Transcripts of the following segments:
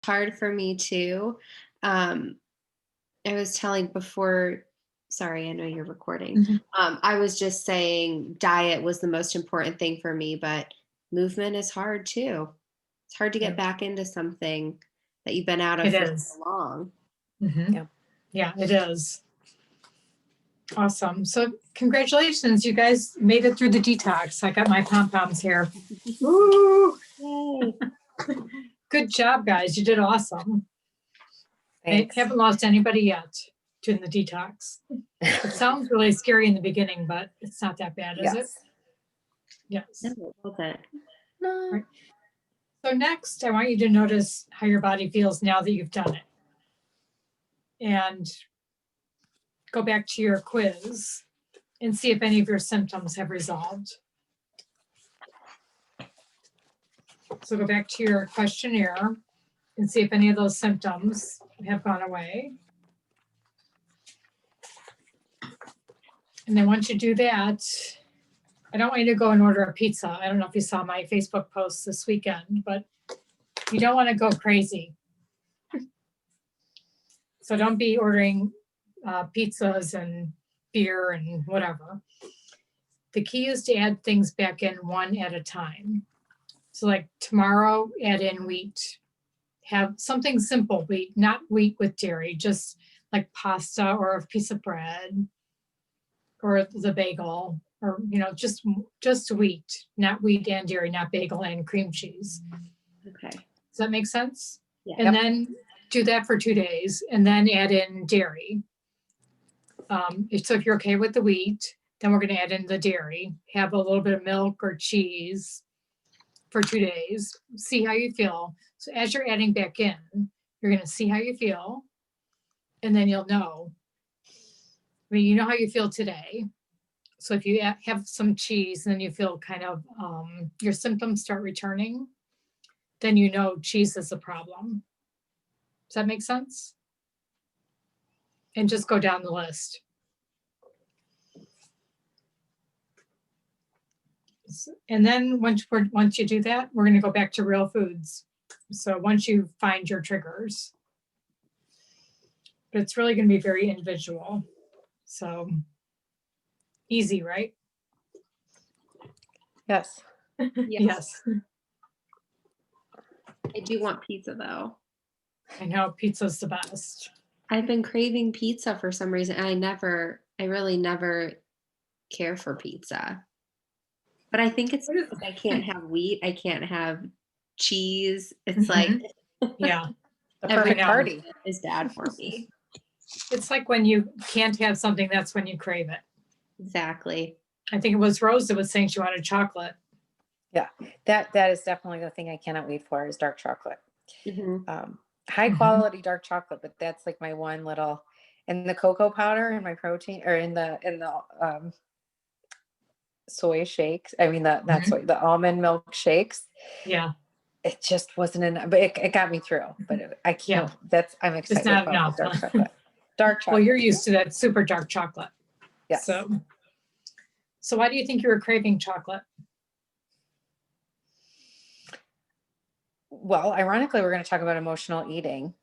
hard for me too. Um, I was telling before, sorry, I know you're recording. Mhm. I was just saying diet was the most important thing for me, but movement is hard too. It's hard to get Yep. back into something that you've been out of It for is. so long. Mhm. Yeah, it is. Awesome. So congratulations, you guys made it through the detox. I got my pom-poms here. Woo! Yay. Good job, guys. You did awesome. I Thanks. haven't lost anybody yet doing the detox. It sounds really scary in the beginning, but it's not that bad, is it? Yes. Yes. No, it wasn't. No. Right. So next, I want you to notice how your body feels now that you've done it. And go back to your quiz and see if any of your symptoms have resolved. So go back to your questionnaire and see if any of those symptoms have gone away. And then once you do that, I don't want you to go and order a pizza. I don't know if you saw my Facebook post this weekend, but you don't want to go crazy. So don't be ordering pizzas and beer and whatever. The key is to add things back in one at a time. So like tomorrow, add in wheat. Have something simple wheat, not wheat with dairy, just like pasta or a piece of bread or the bagel, or just wheat, not wheat and dairy, not bagel and cream cheese. Okay. Does that make sense? Yeah. And then do that for 2 days and then add in dairy. So if you're okay with the wheat, then we're going to add in the dairy, have a little bit of milk or cheese for 2 days, see how you feel. So as you're adding back in, you're going to see how you feel, and then you'll know. I mean, you know how you feel today. So if you have some cheese and then you feel kind of your symptoms start returning, then you know cheese is a problem. Does that make sense? And just go down the list. And then once you do that, we're going to go back to real foods. So once you find your triggers, but it's really going to be very individual. So easy, right? Yes. Yes. I do want pizza though. I know pizza's the best. I've been craving pizza for some reason. And I really never care for pizza. But I think it's because I can't have wheat. I can't have cheese. It's like Yeah. The every perfect party. is bad for me. It's like when you can't have something, that's when you crave it. Exactly. I think it was Rose that was saying she wanted chocolate. Yeah. That is definitely the thing I cannot wait for is dark chocolate. Mm-hmm. High quality dark chocolate, but that's like my one little, and the cocoa powder and my protein, or in the soy shakes. I mean not soy, the almond milk shakes. Yeah. It just wasn't enough, but it got me through. But I can't. I'm excited It's not about enough. the dark chocolate. Dark chocolate. Well, you're used to that super dark chocolate. Yes. So why do you think you were craving chocolate? Well, ironically, we're going to talk about emotional eating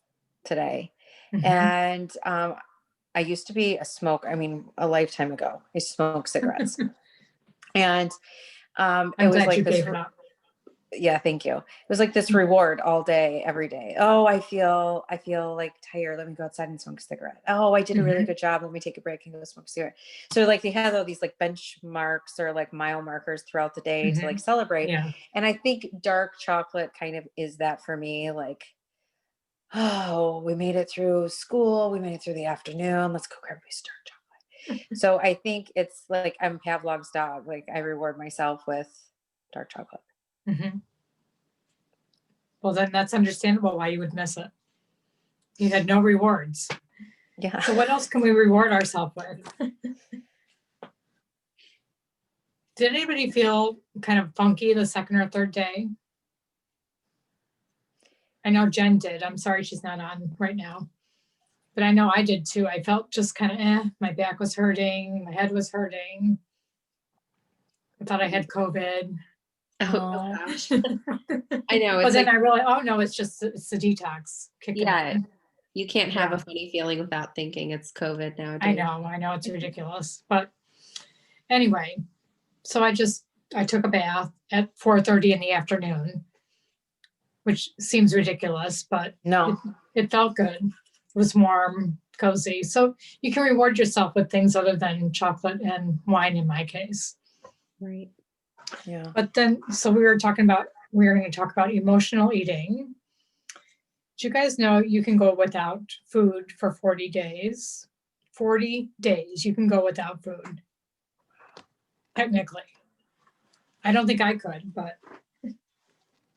today. Mhm. And I used to be a lifetime ago, I smoked cigarettes. And I'm it was glad like you this. gave it up. Yeah, thank you. It was like this reward all day, every day. Oh, I feel like tired. Let me go outside and smoke a cigarette. Oh, I did a really good job. Let me take a break and go smoke a cigarette. So like they had all these like benchmarks or like mile markers throughout the day to like celebrate. Yeah. And I think dark chocolate kind of is that for me. Like, oh, we made it through school. We made it through the afternoon. Let's go grab a piece of dark chocolate. So I think it's like I'm Pavlov's dog. Like I reward myself with dark chocolate. Mm-hmm. Well, then that's understandable why you would miss it. You had no rewards. Yeah. So what else can we reward ourselves with? Did anybody feel kind of funky the second or third day? I know Jen did. I'm sorry she's not on right now. But I know I did too. I felt just kind of my back was hurting, my head was hurting. I thought I had COVID. Oh, gosh. I know, But it's then like, I realized, oh no, it's the detox kicking yeah, in. you can't have Yeah. a funny feeling without thinking it's COVID I nowadays. know, it's ridiculous. But anyway, so I took a bath at 4:30 in the afternoon, which seems ridiculous, but No. it felt good. It was warm, cozy. So you can reward yourself with things other than chocolate and wine in my case. Right. Yeah. But then, so we were going to talk about emotional eating. Do you guys know you can go without food for 40 days? 40 days you can go without food. Technically. I don't think I could, but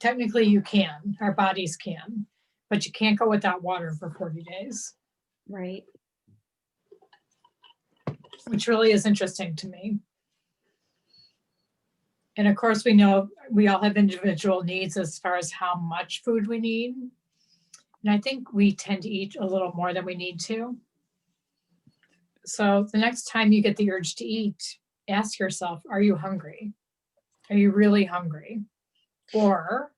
technically you can. Our bodies can. But you can't go without water for 40 days, Right. which really is interesting to me. And of course, we know we all have individual needs as far as how much food we need. And I think we tend to eat a little more than we need to. So the next time you get the urge to eat, ask yourself, are you hungry? Are you really hungry? Or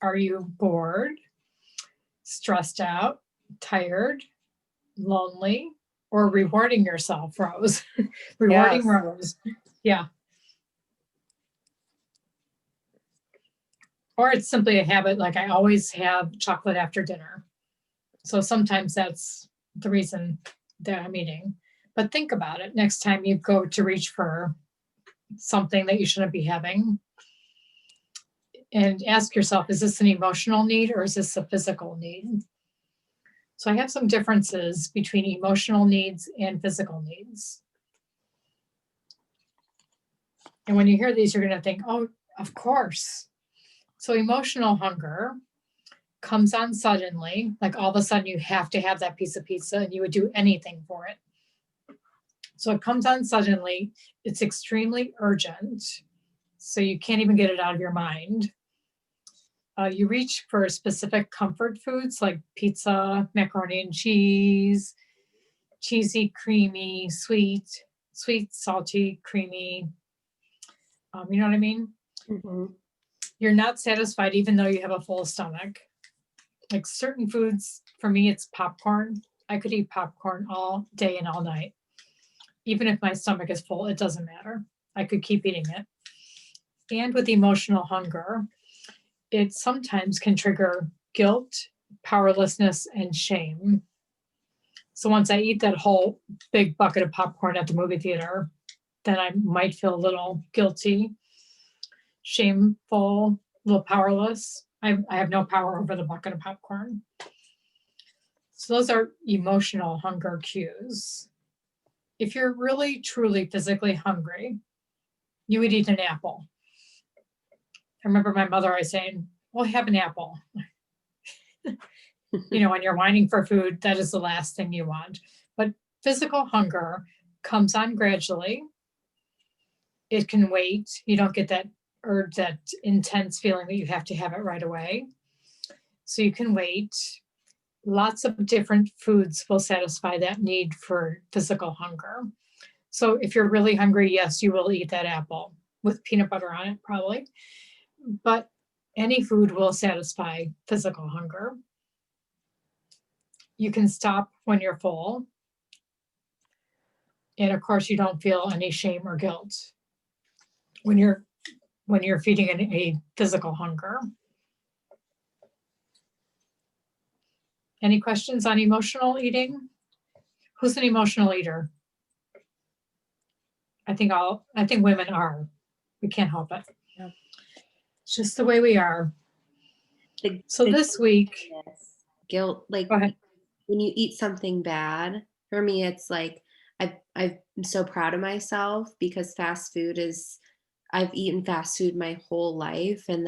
are you bored, stressed out, tired, lonely, or rewarding yourself, Rose? Rewarding Yes. Rose. Yeah. Or it's simply a habit, like I always have chocolate after dinner. So sometimes that's the reason that I'm eating. But think about it next time you go to reach for something that you shouldn't be having. And ask yourself, is this an emotional need or is this a physical need? So I have some differences between emotional needs and physical needs. And when you hear these, you're going to think, oh, of course. So emotional hunger comes on suddenly, like all of a sudden you have to have that piece of pizza and you would do anything for it. So it comes on suddenly, it's extremely urgent. So you can't even get it out of your mind. You reach for specific comfort foods like pizza, macaroni and cheese, cheesy, creamy, sweet, salty, creamy. You know what I mean? Mhm. You're not satisfied even though you have a full stomach. Like certain foods, for me, it's popcorn. I could eat popcorn all day and all night. Even if my stomach is full, it doesn't matter. I could keep eating it. And with emotional hunger, it sometimes can trigger guilt, powerlessness, and shame. So once I eat that whole big bucket of popcorn at the movie theater, then I might feel a little guilty, shameful, a little powerless. I have no power over the bucket of popcorn. So those are emotional hunger cues. If you're really, truly physically hungry, you would eat an apple. I remember my mother always saying, well, have an apple. You know, when you're whining for food, that is the last thing you want. But physical hunger comes on gradually. It can wait. You don't get that urge, that intense feeling that you have to have it right away. So you can wait. Lots of different foods will satisfy that need for physical hunger. So if you're really hungry, yes, you will eat that apple with peanut butter on it, probably. But any food will satisfy physical hunger. You can stop when you're full. And of course, you don't feel any shame or guilt when you're feeding a physical hunger. Any questions on emotional eating? Who's an emotional eater? I think women are. We can't help it. Yeah. It's just the way we are. So this week, Guilt, like go ahead. when you eat something bad, for me, it's like I'm so proud of myself because fast food is, I've eaten fast food my whole life, and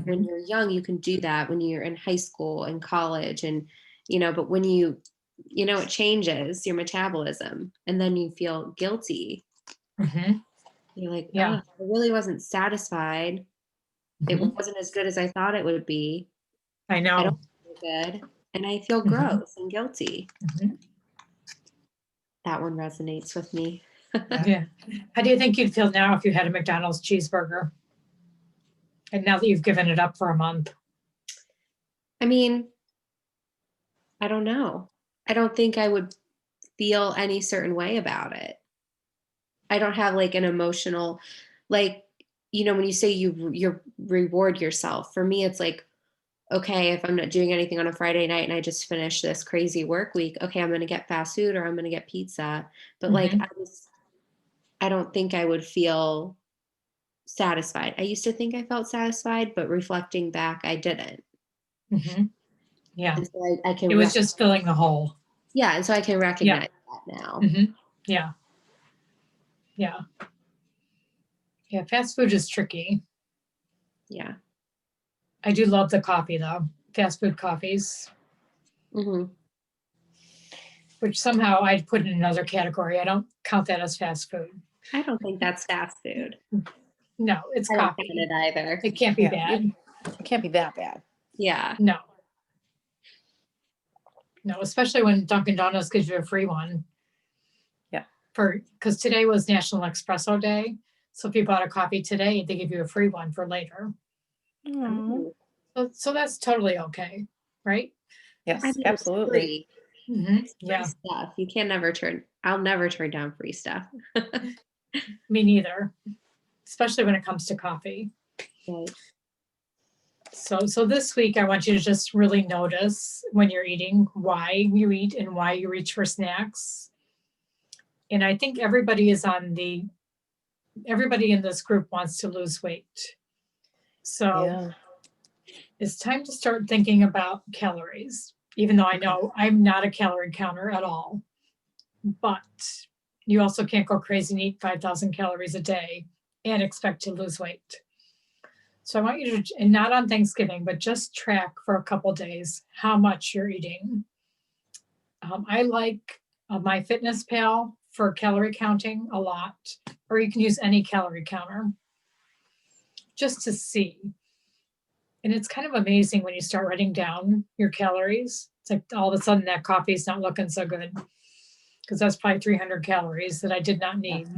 when you're young, you can do that when you're in high school and college, and but when it changes your metabolism, and then you feel guilty. Mhm. You're like, Yeah. oh, I really wasn't satisfied. It Mhm. wasn't as good as I thought it would be. I I know. don't feel good, and I feel Mhm. gross and guilty. Mhm. That one resonates with me. Yeah. How do you think you'd feel now if you had a McDonald's cheeseburger? And now that you've given it up for a month. I mean, I don't know. I don't think I would feel any certain way about it. I don't have like an emotional, like, when you say you reward yourself, for me, it's like, okay, if I'm not doing anything on a Friday night and I just finish this crazy work week, okay, I'm going to get fast food or I'm going to get pizza. But like, Mhm. I don't think I would feel satisfied. I used to think I felt satisfied, but reflecting back, I didn't. Mhm. Yeah, And so I can, it was just filling the hole. yeah. And so I can Yeah. recognize that now. Mhm. Yeah. Yeah. Yeah, fast food is tricky. Yeah. I do love the coffee though, fast food coffees, Hmm. which somehow I'd put in another category. I don't count that as fast food. I don't think that's fast food. No, it's I don't count coffee. it either. It can't be Yeah. bad. It can't be that bad. Yeah. No. No, especially when Dunkin' Donuts gives you a free one. Yeah. Because today was National Espresso Day. So if you bought a coffee today, they give you a free one for later. Ooh. So that's totally okay, right? Yes, I mean, it's absolutely. free. Mhm. It's free Yeah, stuff. You can never I'll never turn down free stuff. me neither, especially when it comes to coffee. Right. So this week, I want you to just really notice when you're eating, why you eat and why you reach for snacks. And I think everybody in this group wants to lose weight. So Yeah. it's time to start thinking about calories, even though I know I'm not a calorie counter at all. But you also can't go crazy and eat 5,000 calories a day and expect to lose weight. So I want you to, and not on Thanksgiving, but just track for a couple days how much you're eating. I like MyFitnessPal for calorie counting a lot, or you can use any calorie counter just to see. And it's kind of amazing when you start writing down your calories. It's like all of a sudden that coffee's not looking so good because that's probably 300 calories that I did not need.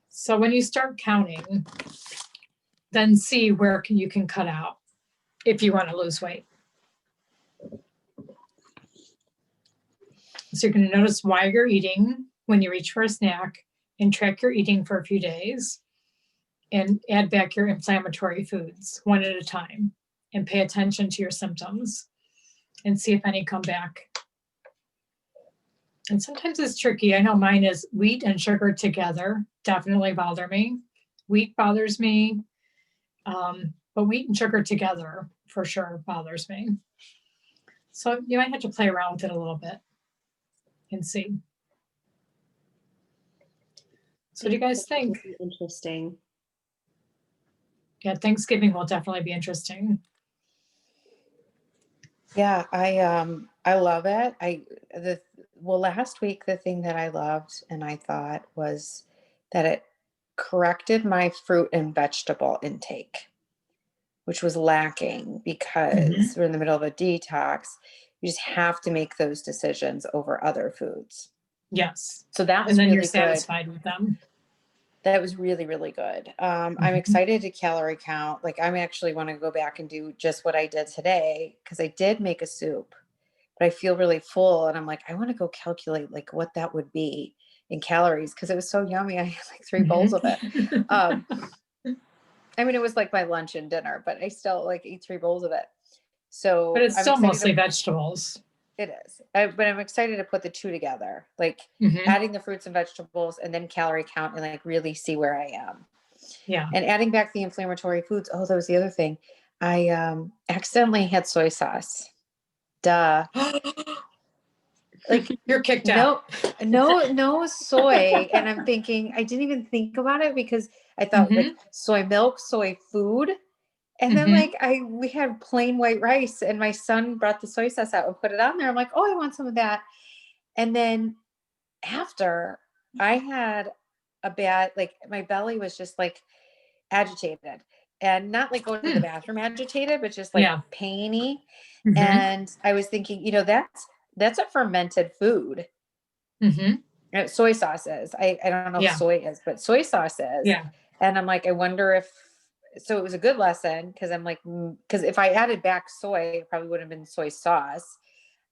So when you start counting, then see where you can cut out if you want to lose weight. So you're going to notice why you're eating when you reach for a snack and track your eating for a few days and add back your inflammatory foods one at a time and pay attention to your symptoms and see if any come back. And sometimes it's tricky. I know mine is wheat and sugar together definitely bother me. Wheat bothers me, but wheat and sugar together for sure bothers me. So you might have to play around with it a little bit and see. So what do you guys think? Interesting. Yeah, Thanksgiving will definitely be interesting. Yeah, I love it. Last week the thing that I loved and I thought was that it corrected my fruit and vegetable intake, which was lacking because we're in the middle of a detox. You just have to make those decisions over other foods. Yes. So that was And then really you're good. satisfied with them. That was really, really good. I'm excited to calorie count. Like I'm actually want to go back and do just what I did today because I did make a soup, but I feel really full and I'm like, I want to go calculate like what that would be in calories because it was so yummy. I had like 3 bowls of it. I mean, it was like my lunch and dinner, but I still like ate 3 bowls of it. So But it's I'm still excited mostly to, vegetables. it is. But I'm excited to put the two together, like adding the fruits and vegetables and then calorie count and like really see where I am. Yeah. And adding back the inflammatory foods. Oh, that was the other thing. I accidentally had soy sauce. Duh. Like You're kicked out. no soy. And I'm thinking, I didn't even think about it because I thought like soy milk, soy food. And then like we had plain white rice and my son brought the soy sauce out and put it on there. I'm like, oh, I want some of that. And then after I had a bad, like my belly was just like agitated and not like going to the bathroom agitated, but just like painy. And I was thinking, that's a fermented food. Soy sauce is. I don't know if soy is, but soy sauce is. Yeah. And I'm like, I wonder if so it was a good lesson because I'm like, because if I added back soy, it probably would have been soy sauce.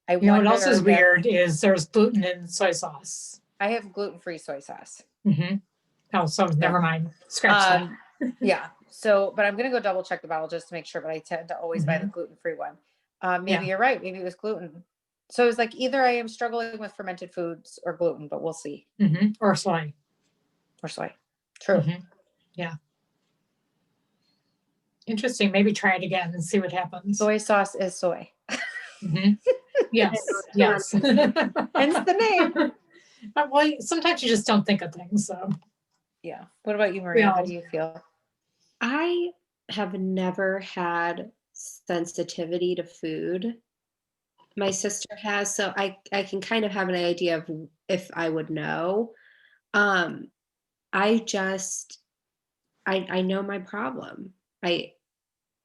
I You know what else is wonder if- weird is there's gluten in soy sauce. I have gluten-free soy sauce. Mhm. Oh, so never mind. Scratch that. Yeah. So, but I'm gonna go double check the bottle just to make sure. But I tend to always buy the gluten-free one. Maybe Yeah. you're right. Maybe it was gluten. So it's like either I am struggling with fermented foods or gluten, but we'll see. Or soy. Or soy. True. Yeah. Interesting. Maybe try it again and see what happens. Soy sauce is soy. Yes. Yes. Hence the name. Well, sometimes you just don't think of things. So Yeah. What about you, Maria? How all- do you feel? I have never had sensitivity to food. My sister has, so I can kind of have an idea of if I would know. Um, I just I know my problem. I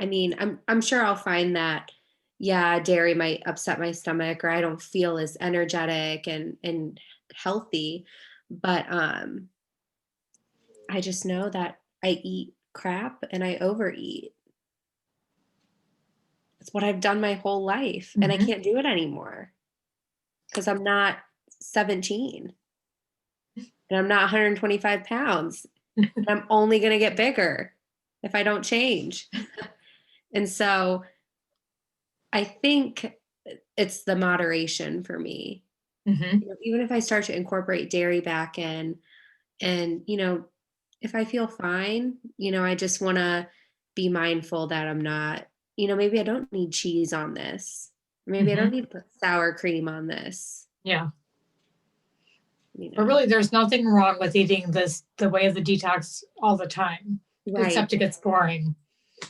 mean, I'm sure I'll find that, yeah, dairy might upset my stomach or I don't feel as energetic and healthy, but I just know that I eat crap and I overeat. It's what I've done my whole life and I can't do it anymore because I'm not 17 and I'm not 125 pounds. And I'm only going to get bigger if I don't change. And so I think it's the moderation for me. You know, even if I start to incorporate dairy back in, and, you know, if I feel fine, you know, I just want to be mindful that I'm not, you know, maybe I don't need cheese on this. Maybe I don't need to put sour cream on this. Yeah. You know. But really, there's nothing wrong with eating this the way of the detox all the time, Right. except it gets boring.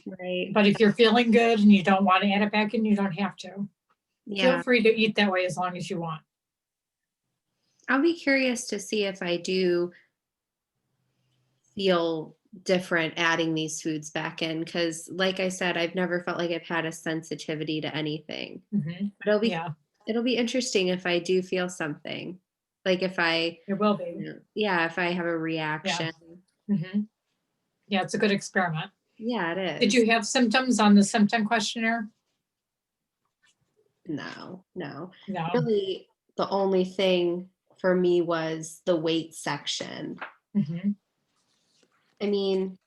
Right. But if you're feeling good and you don't want to add it back in, you don't have to. Yeah. Feel free to eat that way as long as you want. I'll be curious to see if I do feel different adding these foods back in because like I said, I've never felt like I've had a sensitivity to anything. But it'll be interesting if I do feel something. Like if I It will be. if I have a reaction. Yeah, it's a good experiment. Yeah, it is. Did you have symptoms on the symptom questionnaire? No. No. Really, the only thing for me was the weight section. I mean,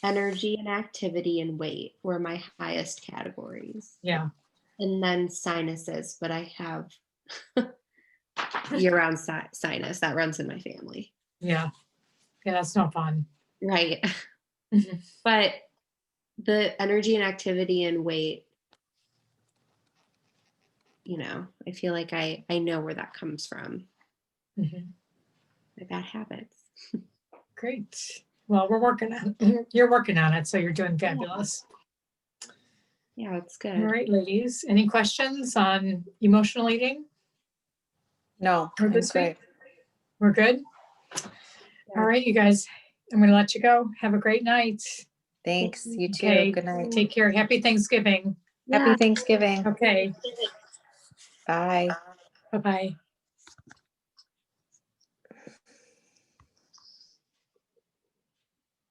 energy and activity and weight were my highest categories. Yeah. And then sinuses, but I have year-round sinus that runs in my family. Yeah. Yeah, that's no fun. Right. But the energy and activity and weight, you know, I feel like I know where that comes from. My bad habits. Great. Well, we're working on you're working on it, so you're doing fabulous. Yeah, it's good. All right, ladies. Any questions on emotional eating? No, Or I'm this great. week? We're good? All right, you guys. I'm going to let you go. Have a great night. Thanks. You too. Okay. Good night. Take care. Happy Thanksgiving. Happy Thanksgiving. Okay. Bye. Bye-bye.